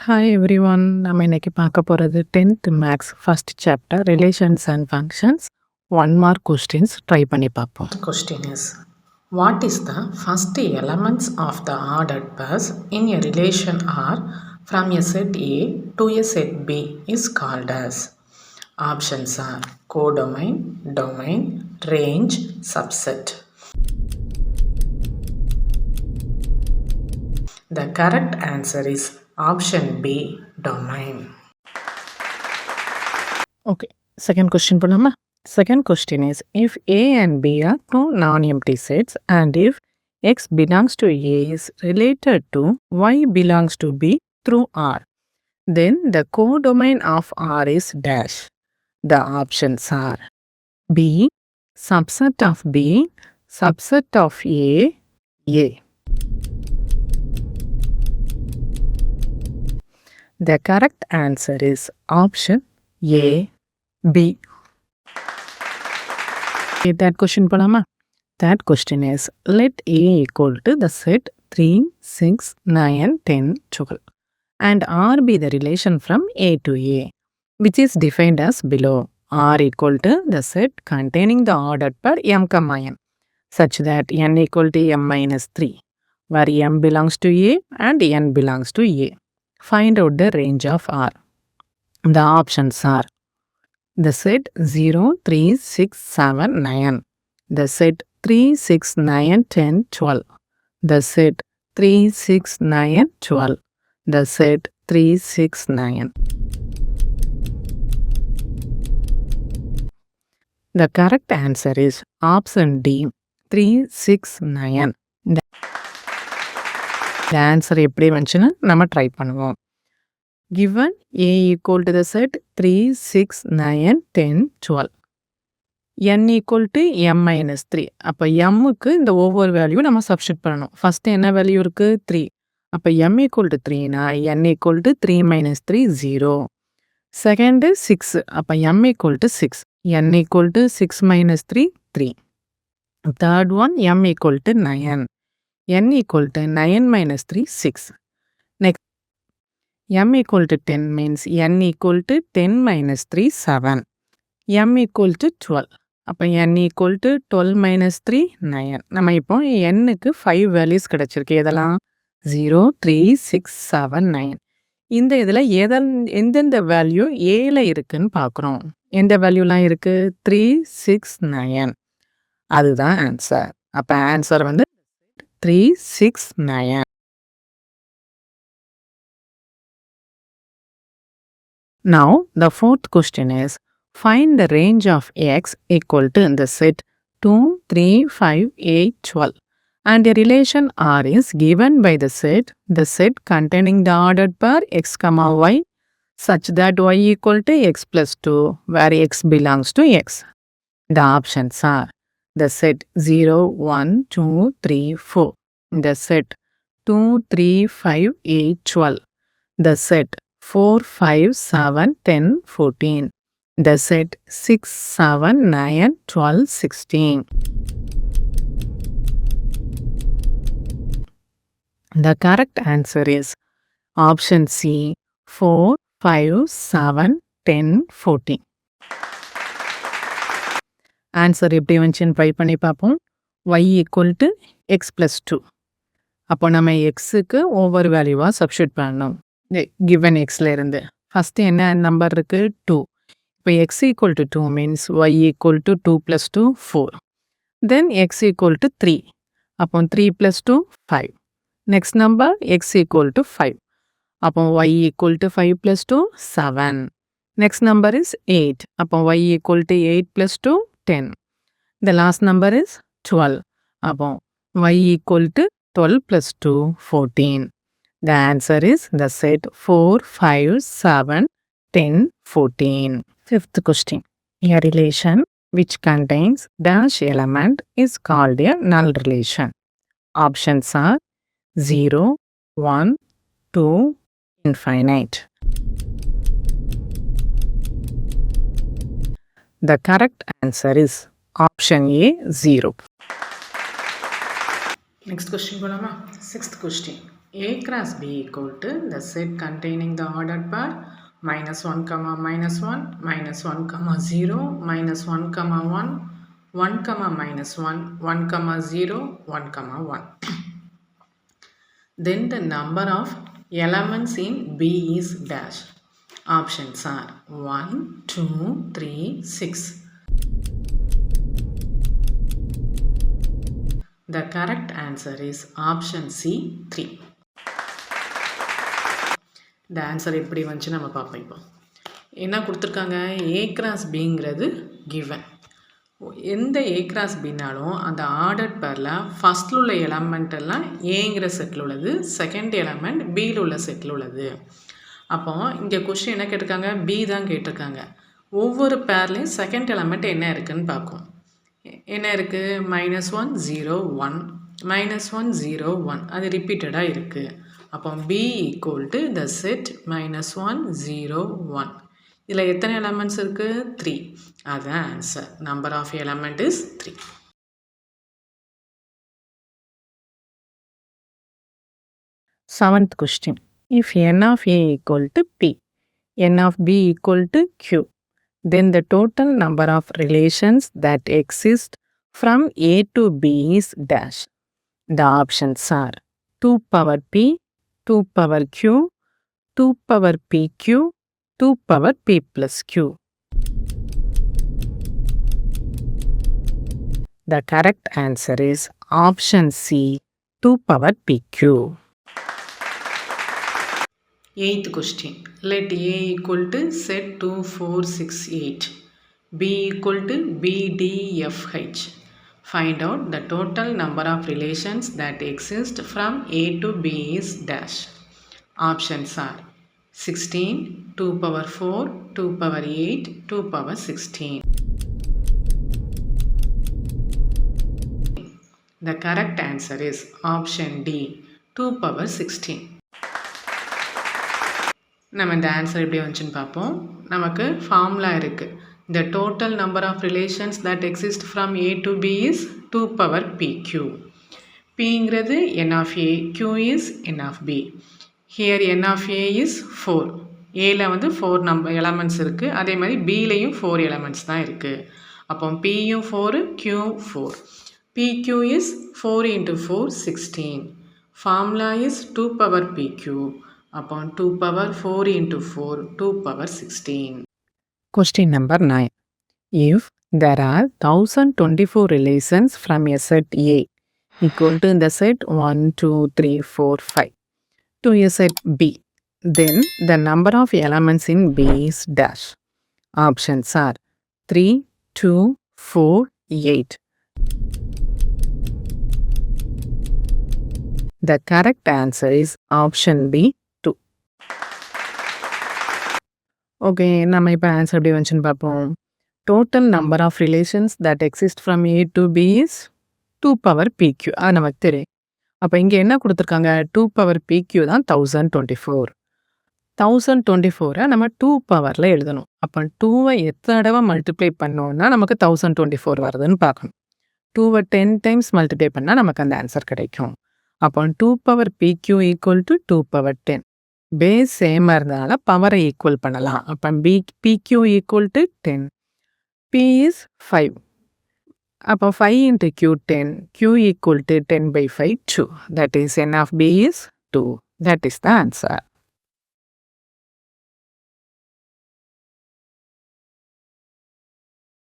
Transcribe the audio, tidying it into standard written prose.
Hi everyone. நம்ம இன்னைக்கு பார்க்க போகிறது 10th maths first chapter relations and functions. 1 mark questions try பண்ணி பார்ப்போம். Question is, what is the first elements of the ordered pairs in a relation R from a set A to a set B is called as? Options are codomain, domain, range, subset. The correct answer is option B, domain. Okay, second question பண்ணலாமா? Second question is, if A and B are two non-empty sets and if X belongs to A is related to Y belongs to B through R, then the codomain of R is dash. The options are B, subset of B, subset of A, A. The correct answer is option A, B. Okay, that question பண்ணலாமா? That question is, let A equal to the set 3, 6, 9, 10, 12 and R be the relation from A to A, which is defined as below. R equal to the set containing the ordered pair M, N, such that N equal to M minus 3, where M belongs to A and N belongs to A. Find out the range of R. The options are the set 0, 3, 6, 7, 9, the set 3, 6, 9, 10, 12, the set 3, 6, 9, 12, the set 3, 6, 9. The correct answer is option D, 3, 6, 9. The answer எப்படி வந்துச்சுன்னு நம்ம try பண்ணுவோம். Given A equal to the set 3, 6, 9, 10, 12. N equal to M minus 3. அப்போ Mக்கு இந்த ஒவ்வொரு value நம்ம substitute பண்ணணும். First என்ன வேல்யூ இருக்கு? 3. அப்போ M equal to 3னா N equal to 3 minus 3, 0. Second 6. அப்போ M equal to 6. N equal to 6 minus 3, 3. Third one M equal to 9. N equal to 9 minus 3, 6. Next, M equal to 10 means N equal to 10 minus 3, 7. M equal to 12. அப்போ N equal to 12 minus 3, 9. நம்ம இப்போ Nக்கு 5 values கிடைச்சிருக்கு. எதெல்லாம்? 0, 3, 6, 7, 9. இந்த இதில் எந்தெந்த value ஏல இருக்குன்னு பார்க்குறோம். எந்த வேல்யூலாம் இருக்கு? 3, 6, 9. அதுதான் ஆன்சர். அப்போ ஆன்சர் வந்து 3, 6, 9. Now, the fourth question is, find the range of X equal to the set 2, 3, 5, 8, 12 and a relation R is given by the set containing the ordered pair X, Y such that Y equal to X plus 2 where X belongs to X. The options are the set 0, 1, 2, 3, 4, the set 2, 3, 5, 8, 12, the set 4, 5, 7, 10, 14, the set 6, 7, 9, 12, 16. The correct answer is option C, 4, 5, 7, 10, 14. Answer எப்படி வந்துச்சுன்னு try பண்ணி பார்ப்போம். y equal to x plus 2. அப்போ நம்ம எக்ஸுக்கு ஒவ்வொரு வேல்யூவாக substitute பண்ணணும். கிவன் எக்ஸில் இருந்து ஃபஸ்ட்டு என்ன நம்பர் இருக்குது? 2. இப்போ X equal to 2 means y equal to 2 + 2, 4. Then X equal to 3. அப்போ 3 + 2, 5. Next number X equal to 5. அப்போ y equal to 5 + 2, 7. Next number is 8. அப்போ y equal to 8 + 2, 10. The last number is 12. அப்போ y equal to 12 plus 2, 14. The answer is the set 4, 5, 7, 10, 14. Fifth question. A relation which contains dash element is called a null relation. Options are 0, 1, 2, infinite. The correct answer is option A, 0. Next question போலாமா? Sixth question. A cross B equal to the set containing the ordered pair minus 1 comma minus 1 minus 1 comma 0 minus 1 comma 1 1 comma minus 1 1 comma 0 1 comma 1. Then the number of elements in B is dash. Options are 1 2 3 6. The correct answer is option C 3. இந்த answer எப்படி வந்துச்சு நம்ம பார்ப்போம். இப்போ என்ன கொடுத்துருக்காங்க, A cross பிங்கிறது given. எந்த ஏ கிராஸ் பின்னாலும் அந்த ஆர்டர் பேரில் ஃபஸ்ட்டில் உள்ள எலமெண்ட் எல்லாம் ஏங்கிற செட்டில் உள்ளது, செகண்ட் எலமெண்ட் பியில் உள்ள செட்டில் உள்ளது. அப்போ இங்கே கொஸ்டின் என்ன கேட்டிருக்காங்க, பி தான் கேட்டிருக்காங்க. ஒவ்வொரு பேர்லேயும் செகண்ட் எலமெண்ட் என்ன இருக்குதுன்னு பார்க்கும். என்ன இருக்குது, -1 0 1 -1 0 1, அது ரிப்பீட்டடாக இருக்குது. அப்போ B equal to the set -1 0 1. இதில் எத்தனை எலமெண்ட்ஸ் இருக்குது, 3. அதுதான் answer. Number of element is 3. Seventh question. If n of A equal to P, n of B equal to Q, then the total number of relations that exist from A to B is dash. The options are 2 power P, 2 power Q, 2 power PQ, 2 power P plus Q. The correct answer is option C, 2 power PQ. Eighth question. Let A equal to set 2 4 6 8, B equal to BDFH. Find out the total number of relations that exist from A to B is dash. Options are 16, 2 power 4, 2 power 8, 2 power 16. The correct answer is option D, 2 power 16. நம்ம இந்த answer எப்படி வந்துச்சுன்னு பார்ப்போம். நமக்கு formula இருக்குது. The total number of relations that exist from A to B is 2 power PQ. Pங்கிறது n of A, Q is n of B. Here n of A is 4. Aல வந்து 4 elements இருக்குது. அதே மாதிரி Bலையும் 4 எலமெண்ட்ஸ் தான் இருக்குது. அப்போ Pயும் 4, Q 4. PQ is 4 into 4 16. Formula is 2 power PQ upon 2 power 4 into 4, 2 power 16. Question number 9. If there are 1024 relations from a set A equal to the set 1, 2, 3, 4, 5 to a set B, then the number of elements in B is dash. Options are 3, 2, 4, 8. The correct answer is option B, 2. Okay, நம்ம இப்போ answer எப்படி வந்துச்சுன்னு பார்ப்போம். Total number of relations that exist from A to B is 2 power PQ. அது நமக்கு தெரியும். அப்போ இங்கே என்ன கொடுத்துருக்காங்க, 2 power PQ தான் 1024. 1024 நம்ம 2 பவரில் எழுதணும். அப்போ 2வை எத்தனை தடவை மல்டிப்ளை பண்ணோன்னா நமக்கு 1024 வருதுன்னு பார்க்கணும். 2வை 10 டைம்ஸ் மல்டிப்ளை பண்ணால் நமக்கு அந்த ஆன்சர் கிடைக்கும். அப்போ 2 power PQ equal to 2 power 10. Base சேமாக இருந்தனால பவரை ஈக்குவல் பண்ணலாம். அப்போ PQ equal to 10. P is 5. அப்போ 5 into Q 10. Q equal to 10 by 5 2. That is n of B is 2. That is the answer.